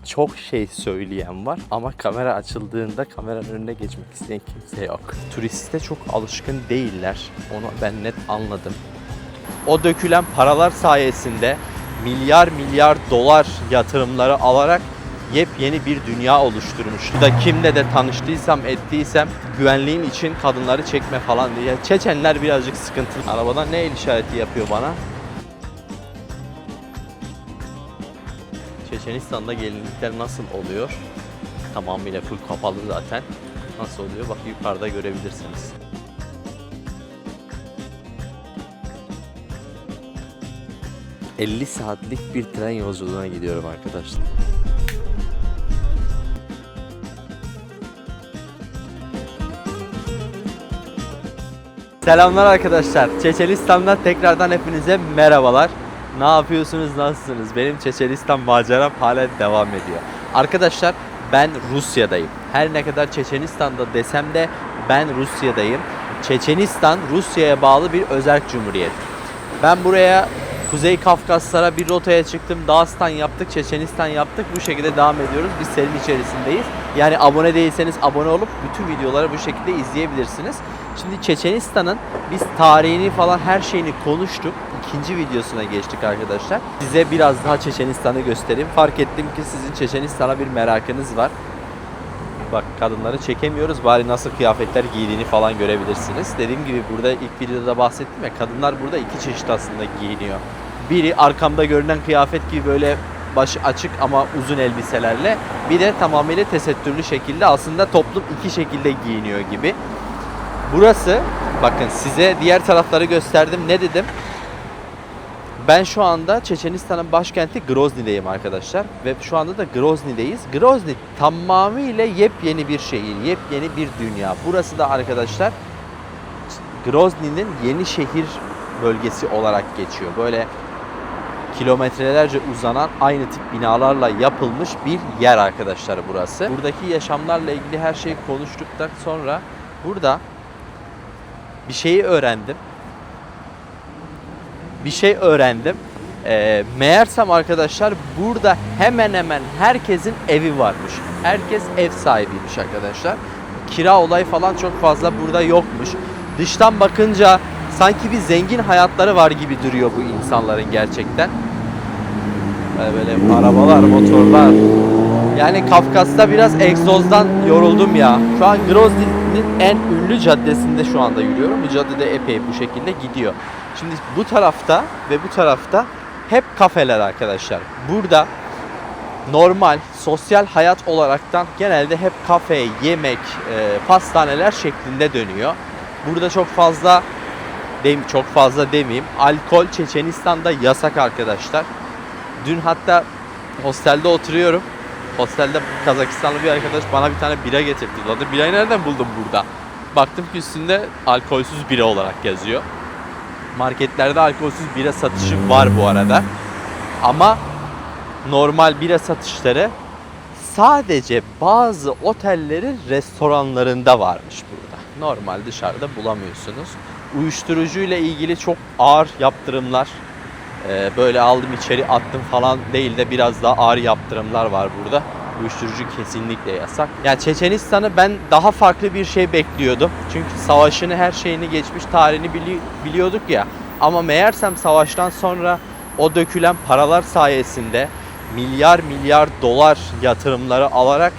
çok şey söyleyen var ama kamera açıldığında kameranın önüne geçmek isteyen kimse yok. Turiste çok alışkın değiller. Onu ben net anladım. O dökülen paralar sayesinde milyar milyar dolar yatırımları alarak yepyeni bir dünya oluşturmuş. Da kimle de tanıştıysam ettiysem güvenliğin için kadınları çekme falan diye. Çeçenler birazcık sıkıntılı. Arabadan ne el işareti yapıyor bana? Çeçenistan'da gelinlikler nasıl oluyor? Tamamıyla full kapalı zaten. Nasıl oluyor? Bak yukarıda görebilirsiniz. ...50 saatlik bir tren yolculuğuna gidiyorum arkadaşlar. Selamlar arkadaşlar. Çeçenistan'dan tekrardan hepinize merhabalar. Ne yapıyorsunuz, nasılsınız? Benim Çeçenistan maceram hala devam ediyor. Arkadaşlar ben Rusya'dayım. Her ne kadar Çeçenistan'da desem de ben Rusya'dayım. Çeçenistan Rusya'ya bağlı bir özerk cumhuriyet. Ben buraya Kuzey Kafkaslara bir rotaya çıktım. Dağıstan yaptık, Çeçenistan yaptık. Bu şekilde devam ediyoruz. Biz serin içerisindeyiz. Yani abone değilseniz abone olup bütün videoları bu şekilde izleyebilirsiniz. Şimdi Çeçenistan'ın biz tarihini falan her şeyini konuştuk. İkinci videosuna geçtik arkadaşlar. Size biraz daha Çeçenistan'ı göstereyim. Fark ettim ki sizin Çeçenistan'a bir merakınız var. Bak kadınları çekemiyoruz. Bari nasıl kıyafetler giydiğini falan görebilirsiniz. Dediğim gibi burada ilk videoda bahsettim ya. Kadınlar burada iki çeşit aslında giyiniyor. Biri arkamda görünen kıyafet gibi böyle başı açık ama uzun elbiselerle. Bir de tamamıyla tesettürlü şekilde aslında toplum iki şekilde giyiniyor gibi. Burası bakın size diğer tarafları gösterdim. Ne dedim? Ben şu anda Çeçenistan'ın başkenti Grozny'deyim arkadaşlar. Ve şu anda da Grozny'deyiz. Grozny tamamıyla yepyeni bir şehir, yepyeni bir dünya. Burası da arkadaşlar Grozny'nin yeni şehir bölgesi olarak geçiyor. Böyle kilometrelerce uzanan aynı tip binalarla yapılmış bir yer arkadaşlar burası. Buradaki yaşamlarla ilgili her şeyi konuştuktan sonra burada bir şeyi öğrendim. Meğersem arkadaşlar burada hemen hemen herkesin evi varmış. Herkes ev sahibiymiş arkadaşlar. Kira olayı falan çok fazla burada yokmuş. Dıştan bakınca sanki bir zengin hayatları var gibi duruyor bu insanların gerçekten. Böyle arabalar, motorlar. Yani Kafkas'ta biraz egzozdan yoruldum ya. Şu an Grozny'nin en ünlü caddesinde şu anda yürüyorum. Bu caddede epey bu şekilde gidiyor. Şimdi bu tarafta ve bu tarafta hep kafeler arkadaşlar. Burada normal sosyal hayat olaraktan genelde hep kafe, yemek, pastaneler şeklinde dönüyor. Burada çok fazla demeyeyim. Alkol Çeçenistan'da yasak arkadaşlar. Dün hatta hostelde oturuyorum. Hostelde Kazakistanlı bir arkadaş bana bir tane bira getirdi. Dedi, birayı nereden buldum burada? Baktım ki üstünde alkolsüz bira olarak yazıyor. Marketlerde alkolsüz bira satışı var bu arada. Ama normal bira satışları sadece bazı otellerin restoranlarında varmış burada. Normal dışarıda bulamıyorsunuz. Uyuşturucuyla ilgili çok ağır yaptırımlar, böyle aldım içeri attım falan değil de biraz daha ağır yaptırımlar var burada. Uyuşturucu kesinlikle yasak. Yani Çeçenistan'ı ben daha farklı bir şey bekliyordum. Çünkü savaşını, her şeyini geçmiş, tarihini biliyorduk ya. Ama meğersem savaştan sonra o dökülen paralar sayesinde milyar milyar dolar yatırımları alarak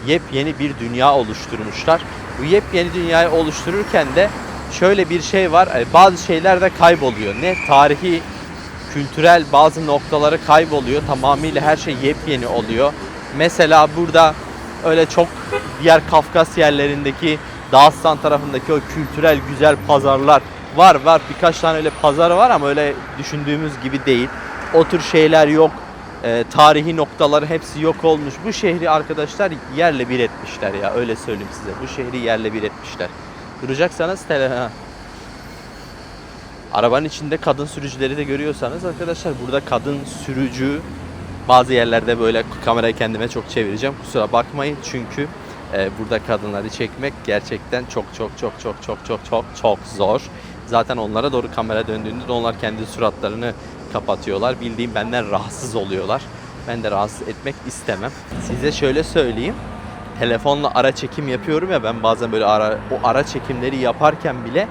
yepyeni bir dünya oluşturmuşlar. Bu yepyeni dünyayı oluştururken de şöyle bir şey var. Bazı şeyler de kayboluyor. Ne tarihi, kültürel bazı noktaları kayboluyor. Tamamıyla her şey yepyeni oluyor. Mesela burada öyle çok diğer Kafkas yerlerindeki Dağıstan tarafındaki o kültürel güzel pazarlar var. Birkaç tane öyle pazar var ama öyle düşündüğümüz gibi değil. O tür şeyler yok. Tarihi noktaları hepsi yok olmuş. Bu şehri arkadaşlar yerle bir etmişler ya. Öyle söyleyeyim size. Bu şehri yerle bir etmişler. Duracaksanız arabanın içinde kadın sürücüleri de görüyorsanız arkadaşlar burada kadın sürücü bazı yerlerde böyle kamerayı kendime çok çevireceğim. Kusura bakmayın çünkü burada kadınları çekmek gerçekten çok zor. Zaten onlara doğru kamera döndüğünde de onlar kendi suratlarını kapatıyorlar. Bildiğim benden rahatsız oluyorlar. Ben de rahatsız etmek istemem. Size şöyle söyleyeyim. Telefonla ara çekim yapıyorum ya, ben bazen böyle o ara çekimleri yaparken bile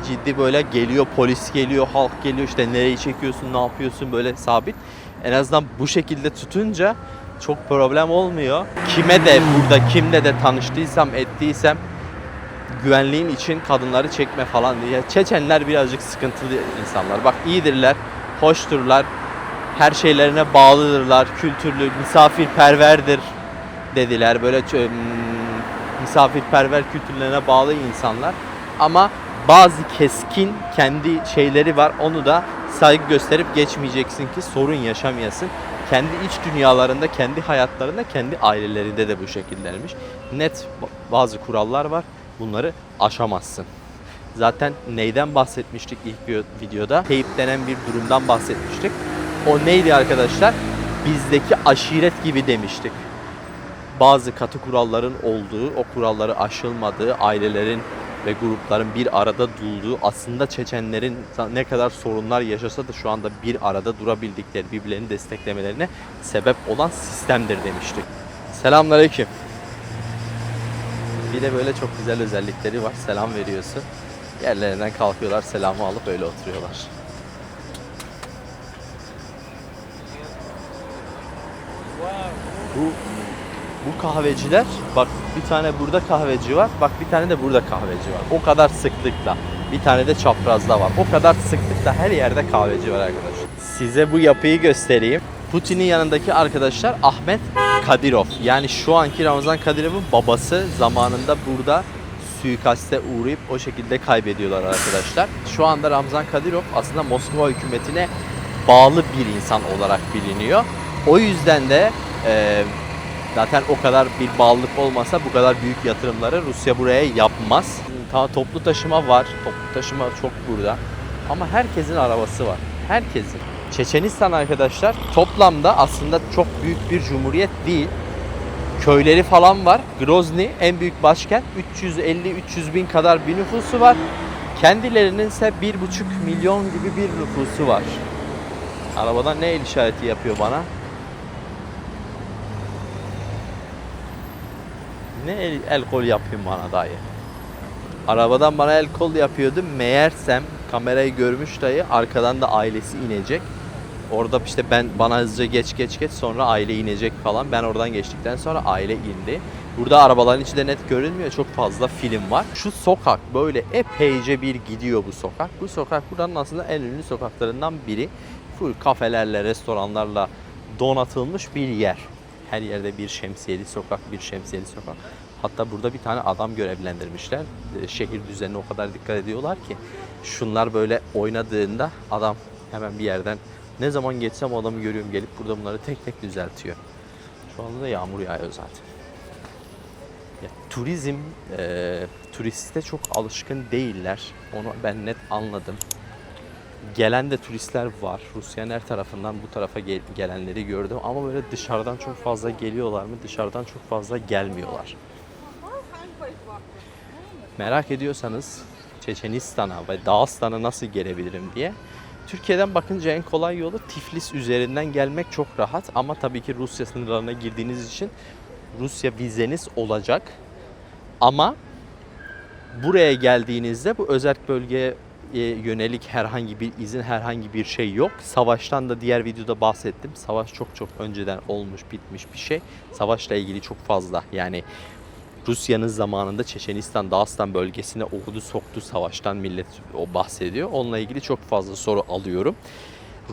ciddi böyle geliyor, polis geliyor, halk geliyor, işte nereyi çekiyorsun, ne yapıyorsun, böyle sabit. En azından bu şekilde tutunca çok problem olmuyor. Kime de burada kimle de tanıştıysam ettiysem güvenliğin için kadınları çekme falan diye. Çeçenler birazcık sıkıntılı insanlar. Bak iyidirler, hoşturlar, her şeylerine bağlıdırlar, kültürlü, misafirperverdir dediler. Böyle misafirperver kültürlerine bağlı insanlar. Ama bazı keskin kendi şeyleri var. Onu da saygı gösterip geçmeyeceksin ki sorun yaşamayasın. Kendi iç dünyalarında, kendi hayatlarında, kendi ailelerinde de bu şekillermiş. Net bazı kurallar var. Bunları aşamazsın. Zaten neyden bahsetmiştik ilk videoda? Teyip denen bir durumdan bahsetmiştik. O neydi arkadaşlar? Bizdeki aşiret gibi demiştik. Bazı katı kuralların olduğu, o kuralları aşılmadığı, ailelerin ve grupların bir arada durduğu, aslında Çeçenlerin ne kadar sorunlar yaşasa da şu anda bir arada durabildikleri, birbirlerini desteklemelerine sebep olan sistemdir demiştik. Selamünaleyküm. Bir de böyle çok güzel özellikleri var. Selam veriyorsun. Yerlerinden kalkıyorlar, selamı alıp öyle oturuyorlar. Bu kahveciler, bak bir tane burada kahveci var, bak bir tane de burada kahveci var. O kadar sıklıkla. Bir tane de çaprazda var. O kadar sıklıkla her yerde kahveci var arkadaşlar. Size bu yapıyı göstereyim. Putin'in yanındaki arkadaşlar Ahmet Kadirov. Yani şu anki Ramzan Kadirov'un babası, zamanında burada suikaste uğrayıp o şekilde kaybediyorlar arkadaşlar. Şu anda Ramzan Kadyrov aslında Moskova hükümetine bağlı bir insan olarak biliniyor. O yüzden de zaten o kadar bir bağlılık olmasa bu kadar büyük yatırımları Rusya buraya yapmaz. Toplu taşıma var. Toplu taşıma çok burada. Ama herkesin arabası var. Herkesin. Çeçenistan arkadaşlar toplamda aslında çok büyük bir cumhuriyet değil. Köyleri falan var. Grozny en büyük başkent. 350-300 bin kadar bir nüfusu var. Kendilerinin ise 1,5 milyon gibi bir nüfusu var. Arabadan ne el işareti yapıyor bana? Ne el kol yapayım bana dayı? Arabadan bana el kol yapıyordu. Meğersem kamerayı görmüş dayı, arkadan da ailesi inecek. Orada işte bana hızlıca geç sonra aile inecek falan. Ben oradan geçtikten sonra aile indi. Burada arabaların içi de net görünmüyor. Çok fazla film var. Şu sokak böyle epeyce bir gidiyor bu sokak. Bu sokak buranın aslında en ünlü sokaklarından biri. Full kafelerle, restoranlarla donatılmış bir yer. Her yerde bir şemsiyeli sokak, bir şemsiyeli sokak. Hatta burada bir tane adam görevlendirmişler. Şehir düzenine o kadar dikkat ediyorlar ki şunlar böyle oynadığında adam hemen bir yerden, ne zaman geçsem o adamı görüyorum, gelip burada bunları tek tek düzeltiyor. Şu anda da yağmur yağıyor zaten. Ya, turizm, turiste çok alışkın değiller. Onu ben net anladım. Gelen de turistler var. Rusya'nın her tarafından bu tarafa gelenleri gördüm. Ama böyle dışarıdan çok fazla geliyorlar mı? Dışarıdan çok fazla gelmiyorlar. Merak ediyorsanız Çeçenistan'a ve Dağıstan'a nasıl gelebilirim diye. Türkiye'den bakınca en kolay yolu Tiflis üzerinden gelmek çok rahat. Ama tabii ki Rusya sınırlarına girdiğiniz için Rusya vizeniz olacak. Ama buraya geldiğinizde bu özerk bölgeye yönelik herhangi bir izin, herhangi bir şey yok. Savaştan da diğer videoda bahsettim. Savaş çok önceden olmuş, bitmiş bir şey. Savaşla ilgili çok fazla, yani Rusya'nın zamanında Çeçenistan, Dağıstan bölgesine ordu soktu, savaştan millet o bahsediyor. Onunla ilgili çok fazla soru alıyorum.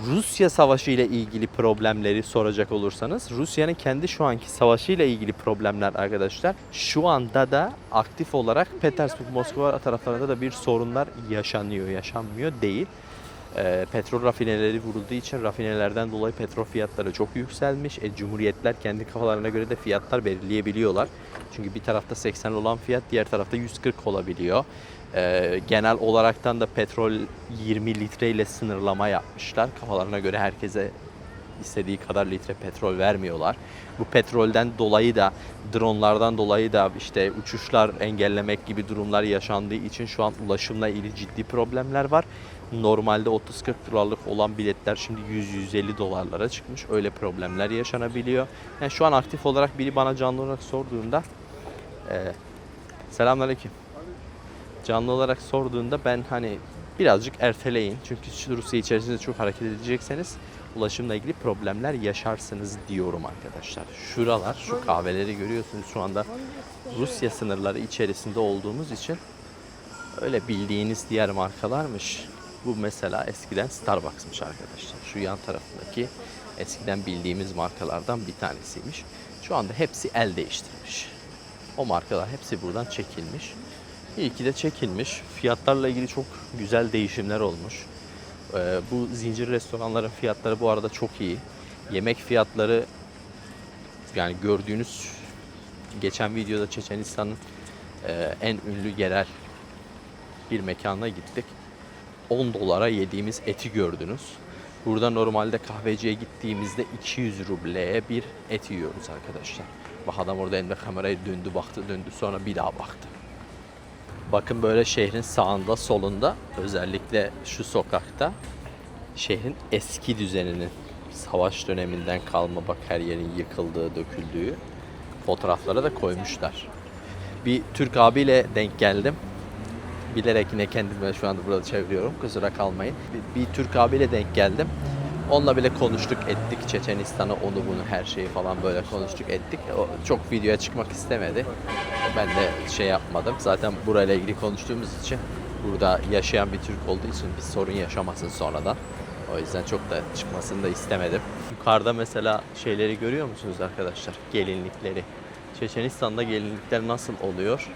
Rusya savaşı ile ilgili problemleri soracak olursanız, Rusya'nın kendi şu anki savaşı ile ilgili problemler arkadaşlar, şu anda da aktif olarak Petersburg, Moskova taraflarında da bir sorunlar yaşanmıyor değil. Petrol rafineleri vurulduğu için rafinelerden dolayı petrol fiyatları çok yükselmiş. Cumhuriyetler kendi kafalarına göre de fiyatlar belirleyebiliyorlar. Çünkü bir tarafta 80 olan fiyat diğer tarafta 140 olabiliyor. Genel olaraktan da petrol 20 litreyle sınırlama yapmışlar. Kafalarına göre herkese istediği kadar litre petrol vermiyorlar. Bu petrolden dolayı da, dronlardan dolayı da işte uçuşlar engellemek gibi durumlar yaşandığı için şu an ulaşımla ilgili ciddi problemler var. Normalde 30-40 dolarlık olan biletler şimdi 100-150 dolarlara çıkmış. Öyle problemler yaşanabiliyor. Yani şu an aktif olarak biri bana canlı olarak sorduğunda selamünaleyküm. Canlı olarak sorduğunda ben hani birazcık erteleyin. Çünkü Rusya içerisinde çok hareket edecekseniz ulaşımla ilgili problemler yaşarsınız diyorum arkadaşlar. Şuralar, şu kahveleri görüyorsunuz şu anda Rusya sınırları içerisinde olduğumuz için öyle bildiğiniz diğer markalarmış. Bu mesela eskiden Starbucks'mış arkadaşlar. Şu yan tarafındaki eskiden bildiğimiz markalardan bir tanesiymiş. Şu anda hepsi el değiştirmiş. O markalar hepsi buradan çekilmiş. İyi ki de çekilmiş. Fiyatlarla ilgili çok güzel değişimler olmuş. Bu zincir restoranların fiyatları bu arada çok iyi. Yemek fiyatları yani gördüğünüz geçen videoda Çeçenistan'ın en ünlü yerel bir mekana gittik. 10 dolara yediğimiz eti gördünüz. Burada normalde kahveciye gittiğimizde 200 rubleye bir et yiyoruz arkadaşlar. Bak adam orada elinde kamerayı döndü baktı döndü sonra bir daha baktı. Bakın böyle şehrin sağında solunda özellikle şu sokakta şehrin eski düzeninin savaş döneminden kalma bak her yerin yıkıldığı döküldüğü fotoğrafları da koymuşlar. Bir Türk abiyle denk geldim. Bilerek yine kendimi şu anda burada çeviriyorum. Kusura kalmayın. Bir Türk abiyle denk geldim. Onunla bile konuştuk ettik. Çeçenistan'ı onu bunu her şeyi falan böyle konuştuk ettik. O çok videoya çıkmak istemedi. Ben de şey yapmadım. Zaten burayla ilgili konuştuğumuz için burada yaşayan bir Türk olduğu için bir sorun yaşamasın sonradan. O yüzden çok da çıkmasını da istemedim. Yukarıda mesela şeyleri görüyor musunuz arkadaşlar? Gelinlikleri. Çeçenistan'da gelinlikler nasıl oluyor?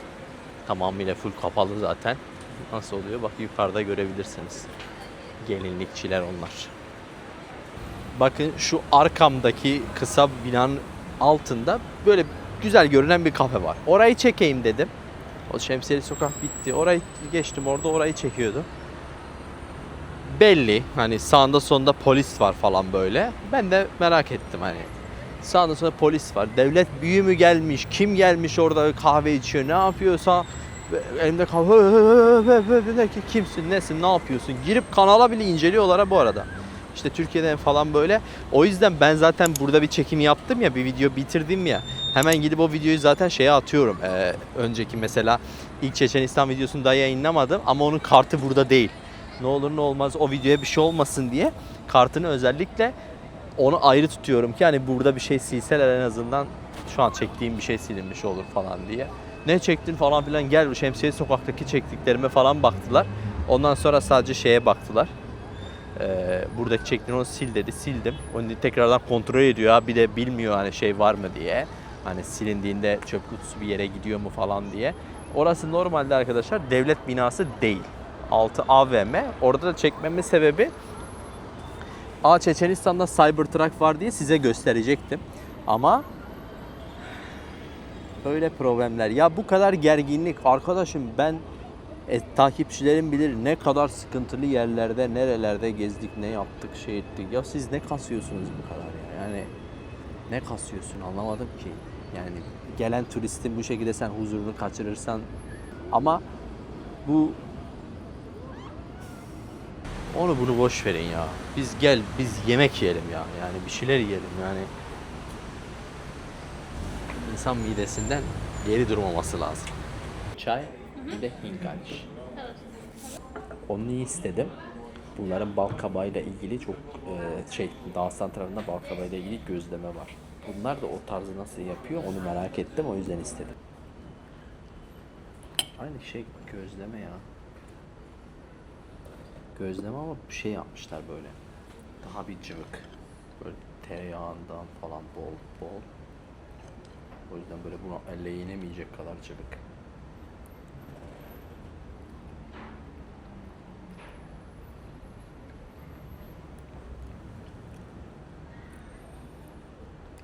Tamamıyla full kapalı zaten. Nasıl oluyor? Bak yukarıda görebilirsiniz. Gelinlikçiler onlar. Bakın şu arkamdaki kısa binanın altında böyle güzel görünen bir kafe var. Orayı çekeyim dedim. O şemsiyeli sokak bitti. Orayı geçtim orada orayı çekiyordu. Belli hani sağında sonunda polis var falan böyle. Ben de merak ettim hani. Sağında sonunda polis var. Devlet büyüğü mü gelmiş? Kim gelmiş orada kahve içiyor? Ne yapıyorsa elimde kahve kimsin nesin ne yapıyorsun? Girip kanala bile inceliyorlar ha bu arada. İşte Türkiye'den falan böyle. O yüzden ben zaten burada bir çekim yaptım ya bir video bitirdim ya. Hemen gidip o videoyu zaten şeye atıyorum. Önceki mesela ilk Çeçenistan videosunu daha yayınlamadım ama onun kartı burada değil. Ne olur ne olmaz o videoya bir şey olmasın diye kartını özellikle onu ayrı tutuyorum ki hani burada bir şey silseler en azından şu an çektiğim bir şey silinmiş olur falan diye. Ne çektin falan filan gel bu şemsiye sokaktaki çektiklerime falan baktılar. Ondan sonra sadece şeye baktılar. Buradaki çektiğini onu sil dedi. Sildim. Onu tekrardan kontrol ediyor. Ha bir de bilmiyor hani şey var mı diye. Hani silindiğinde çöp kutusu bir yere gidiyor mu falan diye. Orası normalde arkadaşlar devlet binası değil. Altı AVM. Orada da çekmemin sebebi Çeçenistan'da Cybertruck var diye size gösterecektim. Ama öyle problemler. Ya bu kadar gerginlik arkadaşım ben takipçilerim bilir ne kadar sıkıntılı yerlerde nerelerde gezdik ne yaptık şey ettik. Ya siz ne kasıyorsunuz bu kadar ya? Yani ne kasıyorsun anlamadım ki. Yani gelen turistin bu şekilde sen huzurunu kaçırırsan ama bu onu bunu boş verin ya. Biz yemek yiyelim ya. Yani bir şeyler yiyelim yani. İnsan midesinden geri durmaması lazım. Çay bir de hinkaç. Onu iyi istedim. Bunların bal kabağıyla ilgili çok Dağıstan tarafında bal kabağıyla ilgili gözleme var. Bunlar da o tarzı nasıl yapıyor onu merak ettim o yüzden istedim. Aynı şey gözleme ya. Gözleme ama bir şey yapmışlar böyle. Daha bir cıvık. Böyle tereyağından falan bol bol. O yüzden böyle bunu elle yenemeyecek kadar cıvık.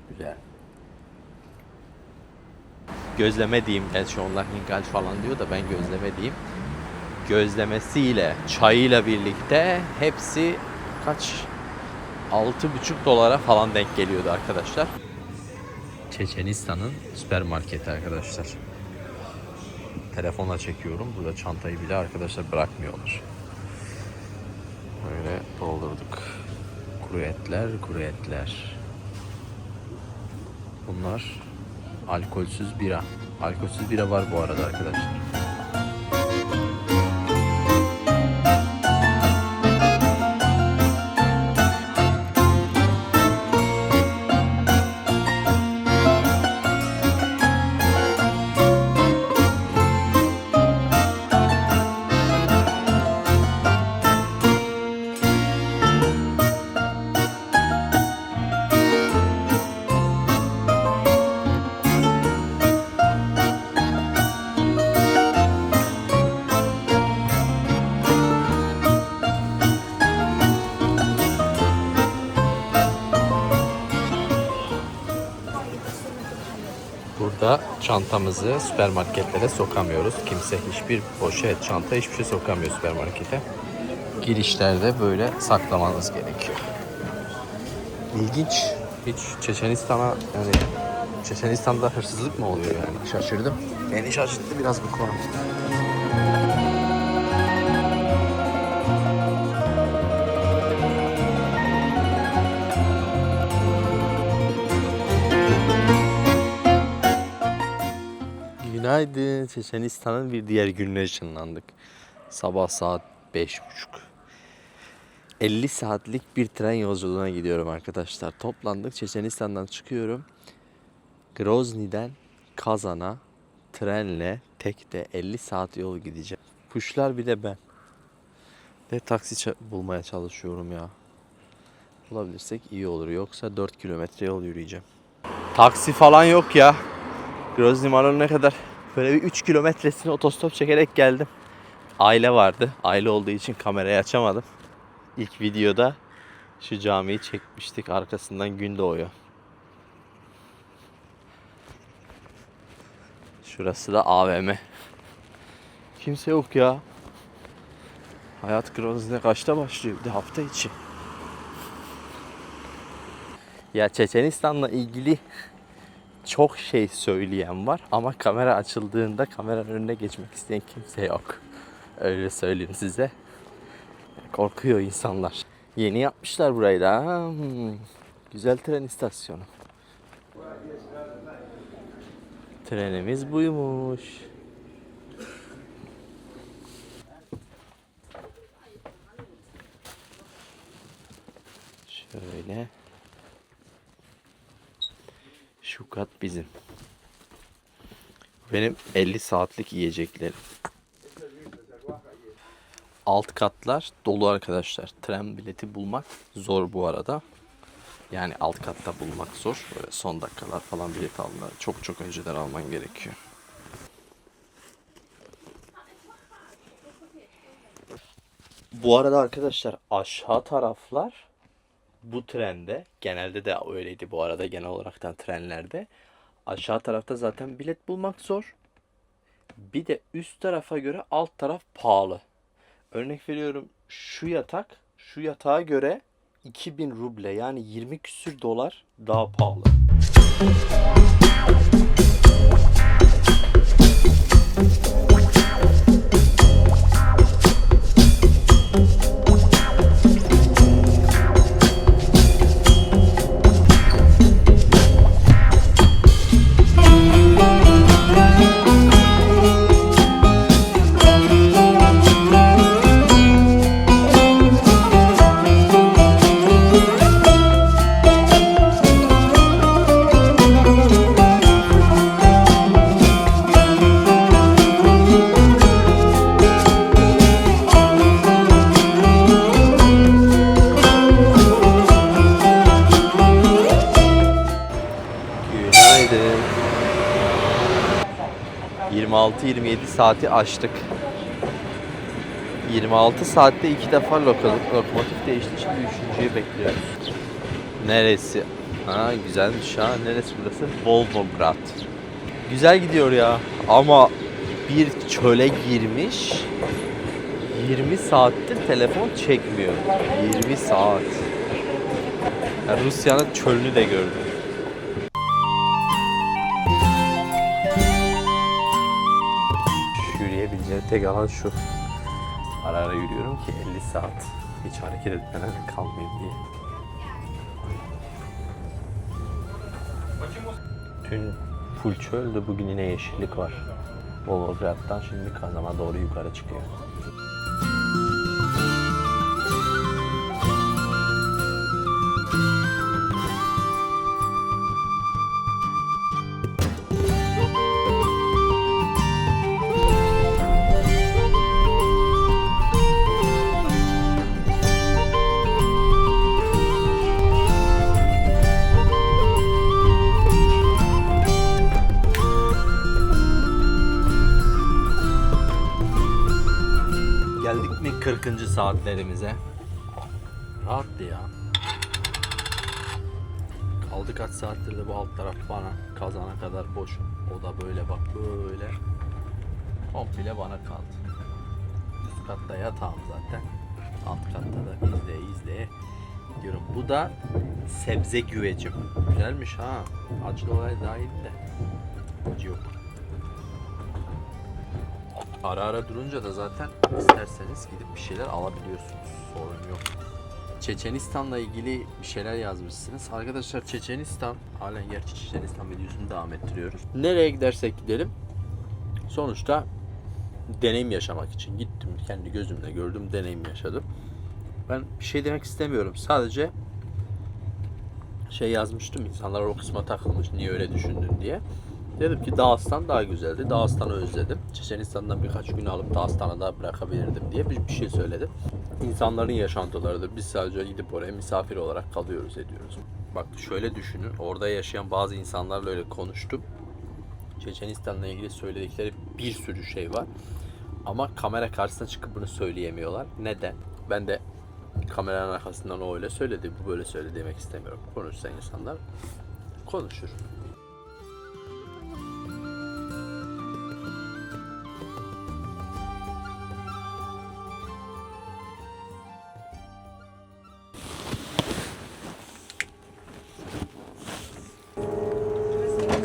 Güzel. Gözleme diyeyim. Gerçi onlar hingal falan diyor da ben gözleme diyeyim. Gözlemesiyle, çayıyla birlikte hepsi kaç? 6,5 dolara falan denk geliyordu arkadaşlar. Çeçenistan'ın süpermarketi arkadaşlar. Telefona çekiyorum. Burada çantayı bile arkadaşlar bırakmıyorlar. Şöyle doldurduk. Kuru etler, kuru etler. Bunlar alkolsüz bira. Alkolsüz bira var bu arada arkadaşlar. Burada çantamızı süpermarketlere sokamıyoruz. Kimse hiçbir poşet, çanta hiçbir şey sokamıyor süpermarkete. Girişlerde böyle saklamanız gerekiyor. İlginç. Hiç Çeçenistan'a yani Çeçenistan'da hırsızlık mı oluyor yani? Şaşırdım. Beni şaşırttı biraz bu konu. Günaydın. Çeçenistan'ın bir diğer gününe ışınlandık. Sabah saat 5:30. 50 saatlik bir tren yolculuğuna gidiyorum arkadaşlar. Toplandık. Çeçenistan'dan çıkıyorum. Grozny'den Kazan'a trenle tekte 50 saat yol gideceğim. Kuşlar bir de ben. Ve taksi bulmaya çalışıyorum ya. Bulabilirsek iyi olur. Yoksa 4 kilometre yol yürüyeceğim. Taksi falan yok ya. Grozny Malon ne kadar? Böyle bir 3 kilometresine otostop çekerek geldim. Aile vardı. Aile olduğu için kamerayı açamadım. İlk videoda şu camiyi çekmiştik. Arkasından gün doğuyor. Şurası da AVM. Kimse yok ya. Hayat Grozny'de kaçta başlıyor? Bir de hafta içi. Ya Çeçenistan'la ilgili çok şey söyleyen var ama kamera açıldığında kameranın önüne geçmek isteyen kimse yok. Öyle söyleyeyim size. Korkuyor insanlar. Yeni yapmışlar burayı da. Güzel tren istasyonu. Trenimiz buymuş. Şöyle. Şu kat bizim. Benim 50 saatlik yiyeceklerim. Alt katlar dolu arkadaşlar. Tren bileti bulmak zor bu arada. Yani alt katta bulmak zor. Böyle son dakikalar falan bilet almak çok önceden alman gerekiyor. Bu arada arkadaşlar aşağı taraflar bu trende genelde de öyleydi bu arada genel olaraktan trenlerde. Aşağı tarafta zaten bilet bulmak zor. Bir de üst tarafa göre alt taraf pahalı. Örnek veriyorum şu yatağa göre 2000 ruble yani 20 küsür dolar daha pahalı. Günaydın. 26-27 saati aştık. 26 saatte 2 defa lokomotif değişti. Şimdi 3.'yü bekliyoruz. Neresi? Ha güzelmiş ha. Neresi burası? Volgograd. Güzel gidiyor ya. Ama bir çöle girmiş. 20 saattir telefon çekmiyor. 20 saat. Yani Rusya'nın çölünü de gördüm. Yürüyebileceğim tek alan şu. Ara ara yürüyorum ki 50 saat. Hiç hareket etmeden kalmayayım diye. Dün full çöldü, bugün yine yeşillik var. Volgograd'dan şimdi Kazan'a doğru yukarı çıkıyor. Geldik mi 40. saatlerimize? Rahattı ya. Kaldı kaç saattir de bu alt taraf bana, Kazan'a kadar boş. O da böyle bak böyle. Komple bana kaldı. Üst katta yatağım zaten. Alt katta da izleye diyorum. Bu da sebze güvecim. Güzelmiş ha. Acılı olay dahil de. Acı yok. Ara ara durunca da zaten isterseniz gidip bir şeyler alabiliyorsunuz. Sorun yok. Çeçenistan'la ilgili bir şeyler yazmışsınız. Arkadaşlar Çeçenistan, halen gerçi Çeçenistan videosunu devam ettiriyoruz. Nereye gidersek gidelim. Sonuçta deneyim yaşamak için gittim. Kendi gözümle gördüm, deneyim yaşadım. Ben bir şey demek istemiyorum. Sadece şey yazmıştım. İnsanlar o kısma takılmış. Niye öyle düşündün diye. Dedim ki Dağıstan daha güzeldi. Dağıstan'ı özledim. Çeçenistan'dan birkaç gün alıp Dağıstan'a da bırakabilirdim diye bir şey söyledim. İnsanların yaşantılarıdır. Biz sadece gidip oraya misafir olarak kalıyoruz, ediyoruz. Bak şöyle düşünün. Orada yaşayan bazı insanlarla öyle konuştum. Çeçenistan'la ilgili söyledikleri bir sürü şey var. Ama kamera karşısına çıkıp bunu söyleyemiyorlar. Neden? Ben de kameranın arkasından o öyle söyledi, bu böyle söyledi demek istemiyorum. Konuşsa insanlar konuşur.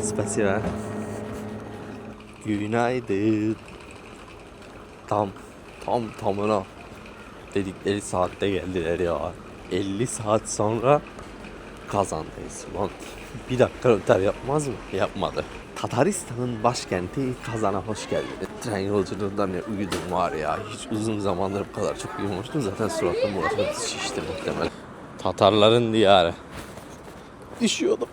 Spasiba. Günaydın. Tamına dedikleri saatte geldiler ya. 50 saat sonra Kazan'dayız. Lan bir dakika öter yapmaz mı? Yapmadı. Tataristan'ın başkenti Kazan'a hoş geldiniz. Tren yolculuğundan ne uyudum var ya. Hiç uzun zamandır bu kadar çok uyumamıştım. Zaten suratım burası şişti muhtemelen. Tatarların diyarı. Düşüyordum.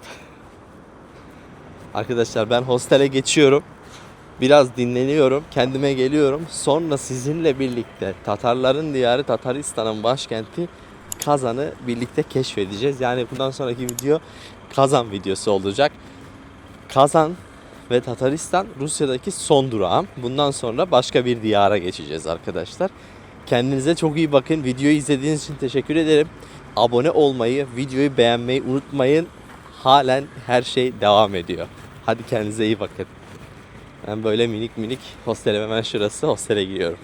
Arkadaşlar ben hostele geçiyorum. Biraz dinleniyorum. Kendime geliyorum. Sonra sizinle birlikte Tatarların diyarı, Tataristan'ın başkenti Kazan'ı birlikte keşfedeceğiz. Yani bundan sonraki video Kazan videosu olacak. Kazan ve Tataristan Rusya'daki son durağım. Bundan sonra başka bir diyara geçeceğiz arkadaşlar. Kendinize çok iyi bakın. Videoyu izlediğiniz için teşekkür ederim. Abone olmayı, videoyu beğenmeyi unutmayın. Halen her şey devam ediyor. Hadi kendinize iyi bakın. Ben böyle minik hostel, hemen şurası, hostele giriyorum.